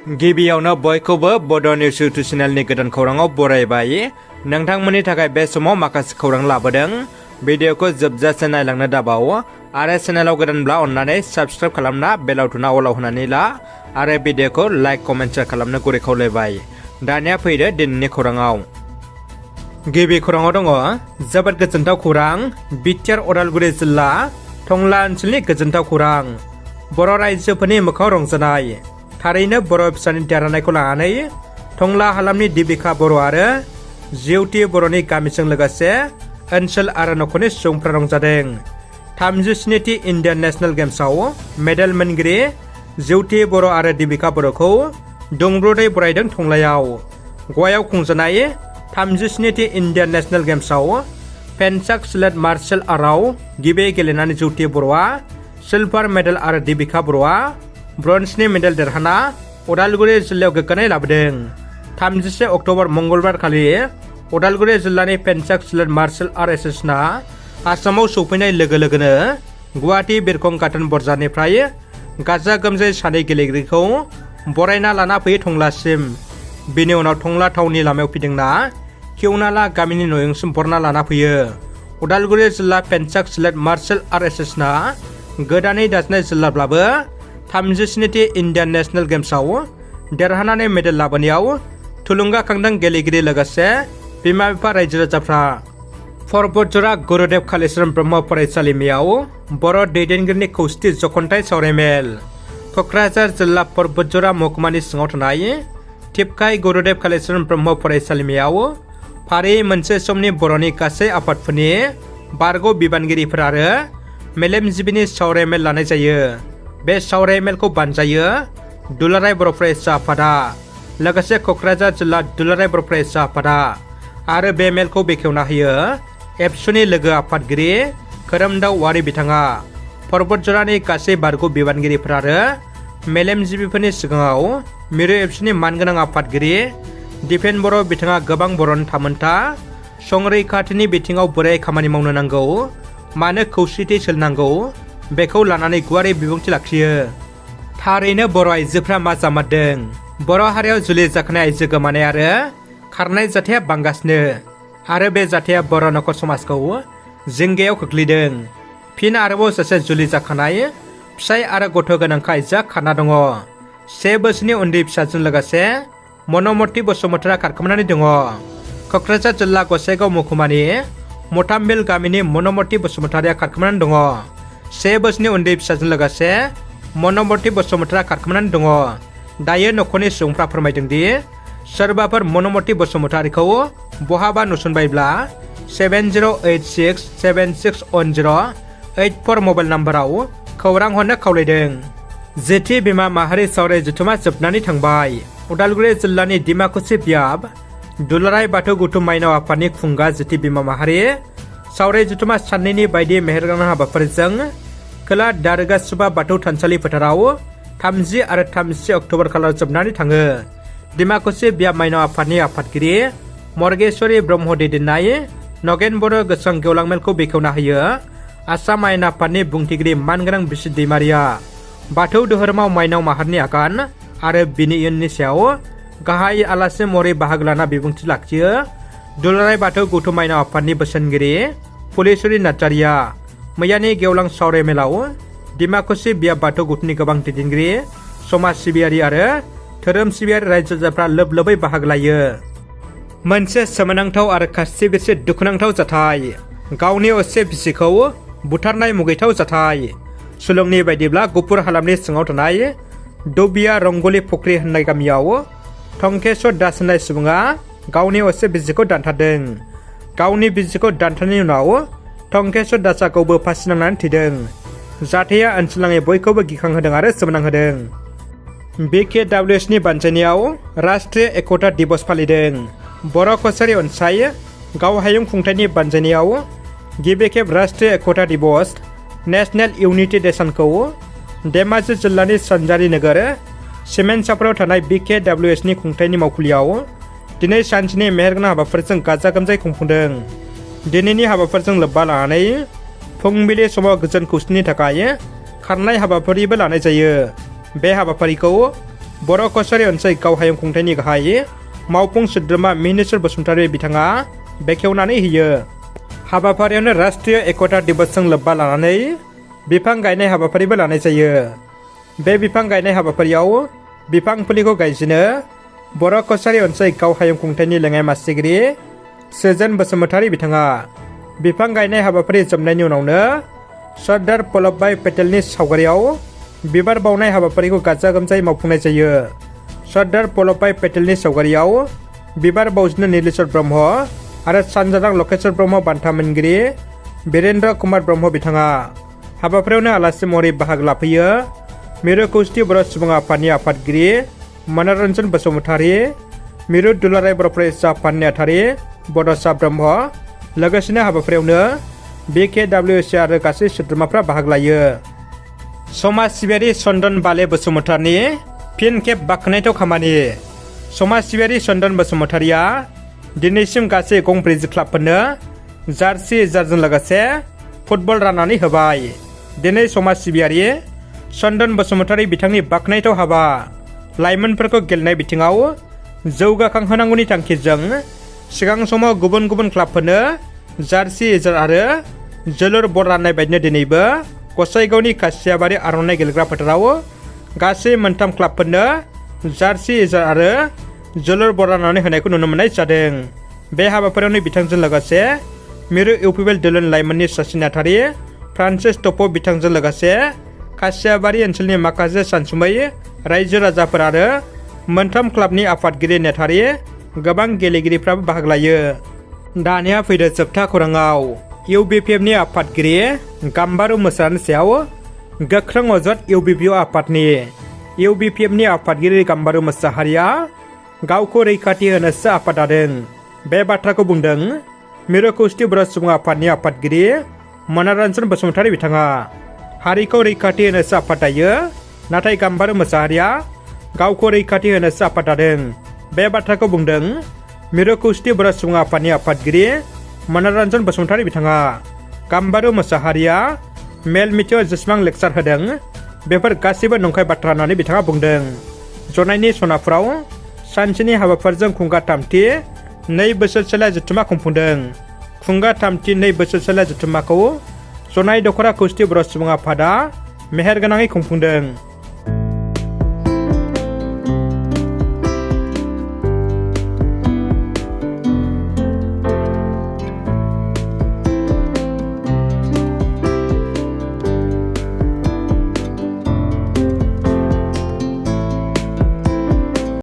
गिबियावनो बयखौबो बड' निउस इउटुब चेनेलनि गोदान खौराङाव बरायबाय। नोंथांमोननि थाखाय बे समाव माखासे खौरां लाबोदों। भिडिअखौ जोबजासे नायलांनो दाबाव आरो चेनेलाव गोदानब्ला अन्नानै साबस्क्राइब खालामना बेल आइकनआ अलाव होनानै ला आरो भिडिअखौ लाइक कमेन्ट शेयार खालामनो गुरै खावलायबाय। दानिया फैदो दिनैनि खौराङाव। गिबि खौराङाव दङ जोबोद गोजोनथाव खौरां। बिटिआर उदालगुरि जिल्ला टंला ओनसोलनि गोजोनथाव खौरां। बर' रायजोफोरनि मोखाङाव रंजानाय। थारैनो बर' फिसानि देरहानायखौ लानानै टंला हालामनि दिबिका बर' आरो जिउथि बर'नि गामिजों लोगोसे ओनसोल आरो नखरनि सुबुंफ्रा रंजादों। 37थि इन्डियान नेशनेल गेम्सआव मेडेल मोनगिरि जिउथि बर' आरो दिबिका बर'खौ दुंब्रुदै बरायदों टंलायाव। गवायाव खुंजानाय 37थि इन्डियान नेशनेल गेम्सआव फेन्साक स्लेट मार्शेल आर्टआव गिबि गेलेनानै जिउथि बर'आ सिलभार मेडेल आरो दिबिका बर'आ ब्रन्जनि मेडेल देरहाना उदालगुरि जिल्लायाव गोग्गानाय लाबोदों। 31 अक्ट'बर मंगलबार खालि उदालगुरि जिल्लानि फेन्साक स्लेट मार्शेल आर्ट एस'सिएशना आसामाव सौफैनाय लोगो लोगोनो गुवाहाटी बिरखं गाथोन बरजारनिफ्राय गाजा गोमजायै सानै गेलेगिरिखौ बरायना लाना फैयो टंलासिम। बेनि उनाव टंला टाउननि लामायाव फिदिंना किउनाला गामिनि न'यंसिम बरना लाना फैयो। उदालगुरि जिल्ला फेन्साक स्लेट मार्शेल आर्ट एस'सिएशना गोदानै दाजानाय जिल्लाब्लाबो 37थि इन्डियान नेशनेल गेम्सआव देरहानानै मेडेल लाबोनायाव थुलुंगाखांदों गेलेगिरि लोगोसे बिमा बिफा रायजो राजाफ्रा। परबतजरा गुरुदेव कालिचरण ब्रह्म फरायसालिमायाव बर' दैदेनगिरिनि खौसेथि जख'न्थाइ सावरायमेल। क'क्राझार जिल्ला परबतजरा महकुमानि सिङाव थानाय टिपकाइ गुरुदेव कालिचरण ब्रह्म फरायसालिमायाव फारियै मोनसे समनि बर'नि गासै आफादफोरनि बारग' बिबानगिरिफोर आरो मेलेमजिबिनि सावरायमेल लानाय जायो। बे सावरायमेलखौ बानजायो दुलाराय बर' फरायसा आफादा लोगोसे क'क्राझार जिल्ला दुलाराय बर' फरायसा आफादा आरो बे मेलखौ बेखेवना होयो एबसुनि लोगो आफादगिरि खोरोमदाव वारि बिथाङा। परबतजरानि गासै बारग' बिबानगिरिफोर आरो मेलेमजिबिफोरनि सिगाङाव मिरु एबसुनि मानगोनां आफादगिरि दिपेन बर' बिथाङा गोबां बर'नि थामोनथा संरैखाथिनि बिथिङाव बोरै खामानि मावनो नांगौ, मानो खौसेथि सोलिनांगौ बेखौ लानानै गुवारै बिबुंथि लाखियो। थारैनो बर' आइजोफ्रा मा जामारदों? बर' हारियाव जुलि जाखानाय आइजो गोमानाय आरो खारनाय जाथाया बांगासिनो आरो बे जाथाया बर' नखर समाजखौ जिंगायाव खोख्लैदों। फिन आरोबाव सासे जुलि जाखानाय फिसाय आरो गथ' गोनांखा आइजोआ खारना दङ। 1 बोसोरनि उन्दै फिसाजों लोगोसे मनमति बसुमतारिया खारखोमानानै दङ। क'क्राझार जिल्ला गसाइगाव महकुमानि मथामबिल गामिनि मनमति बसुमतारिया खारखोमानानै दङ। 1 बोसोरनि उन्दै फिसाजों लोगोसे मनमति बसुमतारिया खारखोमानानै दङ। दायो नखरनि सुबुंफ्रा फोरमायदों दि सोरबाफोर मनमति बसुमतारिखौ बहाबा नुसनबायब्ला 7086761084 मबाइल नाम्बाराव खौरां हरनो खावलायदों। जेथि बिमा माहारि सावराय जथुमा जोबनानै थांबाय। उदालगुरि जिल्लानि डिमाकुसि बियाब दुलाराय बाथौ गौथुम माइनाव आफादनि खुंगा जेथि बिमा माहारि सावराय जथुमा साननैनि बायदि मेहेरगोनां हाबाफारिजों खोला दारगा सुबा बाथौ थानसालि फोथाराव 30 आरो 31 अक्ट'बर खालार जोबनानै थाङो। डिमाकुसि बियाब माइनाव आफादनि आफादगिरि मर्गेश्वरी ब्रह्म दैदेननाय नगेन बर' गोसोखां गेवलां मेलखौ बेखेवना होयो आसाम आयेन आफादनि बुंथिगिरि मानगोनां बिसि दैमारिया। बाथौ धोरोमाव माइनाव माहारिनि आगान आरो बिनि इयुननि सायाव गाहाय आलासि महरै बाहागो लाना बिबुंथि लाखियो दुलाराय बाथौ गौथुम माइनाव आफादनि बोसोनगिरि फुलेश्वरी नार्जारिया। मैयानि गेवलां सावरायमेलाव डिमाकुसि बियाब बाथौ गौथुमनि गोबां दैदेनगिरि, समाज सिबियारि आरो धोरोम सिबियारि रायजो राजाफ्रा लोब लोबै बाहागो लायो। मोनसे सोमोनांथाव आरो खास्रि बिस्रि दुखुनांथाव जाथाय। गावनि असे बिसिखौ बुथारनाय मुगैथाव जाथाय। सुलुंनि बायदिब्ला गुफुर हालामनि सिङाव थानाय दबिया रंगली फुख्रि होननाय गामियाव टंकेश्वर दास होननाय सुबुङा गावनि असे बिसिखौ दानथारदों। गावनि बिसिखौ दानथारनायनि उनाव टंकेश्वर दासआ गावबो फासि नांनानै थैदों। जाथाया ओनसोलनाङै बयखौबो गिखांहोदों आरो सोमोनांहोदों। BKWSनि बानजायनायाव राष्ट्रीय एकता दिवस फालिदों। बर' कछारी अनसाय गावहायुं खुंथायनि बानजायनायाव गिबि खेब राष्ट्रीय एकता दिवस नेशनेल इउनिटि डे सानखौ धेमाजि जिल्लानि सानजारि नोगोर सिमेन्टसापराव थानाय BKWSनि खुंथायनि मावखुलियाव दिनै सानसेनि मेहेरगोनां हाबाफारिजों गाजा गोमजायै खुंफुंदों। दिनैनि हाबाफारिजों लोब्बा लानानै फुंबिलि समाव गोजोन खौसेथिनि थाखाय खारनाय हाबाफारिबो लानाय जायो। बे हाबाफारिखौ बर' कसारि ओनसोल गावहायुं खुंथायनि गाहाय मावफुं सोद्रोमा मिनिस्टार बसुमतारी बिथाङा बेखेवनानै होयो। हाबाफारियावनो राष्ट्रीय एकता दिवसजों लोब्बा लानानै बिफां गायनाय हाबाफारिबो लानाय जायो। बे बिफां गायनाय हाबाफारियाव बिफां फुलिखौ गायजेनो बर' कसारि ओनसोल गावहायुं खुंथायनि लेङाइ मासिगिरि सुजेन बसुमतारी बिथाङा। बिफां गायनाय हाबाफारि जोबनायनि उनावनो सरदार बल्लभभाई पेटेलनि सावगारियाव बिबार बावनाय हाबाफारिखौ गाजा गोमजायै मावफुंनाय जायो। सरदार बल्लभभाई पेटेलनि सावगारियाव बिबार बावजेनो नीलेश्वर ब्रह्म आरो सानजारां लकेश्वर ब्रह्म बान्था मोनगिरि बीरेन्द्र कुमार ब्रह्म बिथाङा हाबाफारियावनो आलासि महरै बाहागो लाफैयो। मिरु खौसेथि बर' सुबुं आफादनि आफादगिरि मनरन्जन बसुमतारी, मिरु दुलाराय बर' फरायसा आफादनि नेहाथारि बड'सा ब्रह्म, लोगोसेनो हाबाफारियावनो BKWC आरो गासै सोद्रोमाफ्रा बाहागो लायो। समाज सिबियारि चन्दन बाले बसुमतारीनि फिन खेब बाख्नायथाव खामानि। समाज सिबियारि चन्दन बसुमतारीया दिनैसिम गासै गं 40 क्लाबफोरनो जार्सि जारजों लोगोसे फुटबल राननानै होबाय। दिनै समाज सिबियारि चन्दन बसुमतारी बिथांनि बाख्नायथाव हाबा लाइमोनफोरखौ गेलेनाय बिथिङाव जौगाखांहोनांगौनि थांखिजों सिगां समाव गुबुन गुबुन क्लाबफोरनो जार्सि इजार आरो जोलुर बल राननाय बायदिनो दिनैबो गसाइगावनि कासियाबारि आर'नाइ गेलेग्रा फोथाराव गासै 3 क्लाबफोरनो जार्सि इजार आरो जोलुर बल राननानै होनायखौ नुनो मोननाय जादों। बे हाबाफारियावनो बिथांजों लोगोसे मिरु इउपिपिएल दोलोनि लाइमोननि सासे नेहाथारि फ्रान्सिस टप' बिथांजों लोगोसे कासियाबारि ओनसोलनि माखासे सानसुमै रायजो राजाफोर आरो 3 क्लाबनि आफादगिरि नेहाथारि गोबां गेलेगिरिफ्राबो बाहागो लायो। दानिया फैदो जोबथा खौराङाव इउबिपिएफनि आफादगिरि गाम्बारु मोसाहारिनि सायाव गोख्रों अजद इउबिपिअ आफादनि। इउबिपिएफनि आफादगिरि गाम्बारु मोसाहारिया गावखौ रैखाथि होनोसो आफाद दादों। बे बाथ्राखौ बुंदों मिरु खौसेथि बर' सुबुं आफादनि आफादगिरि मनरन्जन बसुमतारी बिथाङा। हारिखौ रैखाथि होनोसो आफाद दायो, नाथाय गाम्बारु मोसाहारिया गावखौ रैखाथि होनोसो आफाद दादों। बे बाथ्राखौ बुंदों मिरु खौसेथि बर' सुबुं आफादनि आफादगिरि मनरन्जन बसुमतारी बिथाङा। गाम्बारु मोसाहारिया मेल मिथिङाव जेसेबां लेक्सार होदों बेफोर गासैबो नंखाय बाथ्रा होननानै बिथाङा बुंदों। जनायनि सनापुराव सानसेनि हाबाफारिजों खुंगा 3थि 2 बोसोरसोला जथुम्मा खुंफुंदों। खुंगा 3थि 2 बोसोरसोला जथुम्माखौ जनाय दख'रा खौसेथि बर' सुबुं आफादा मेहेरगोनाङै खुंफुंदों।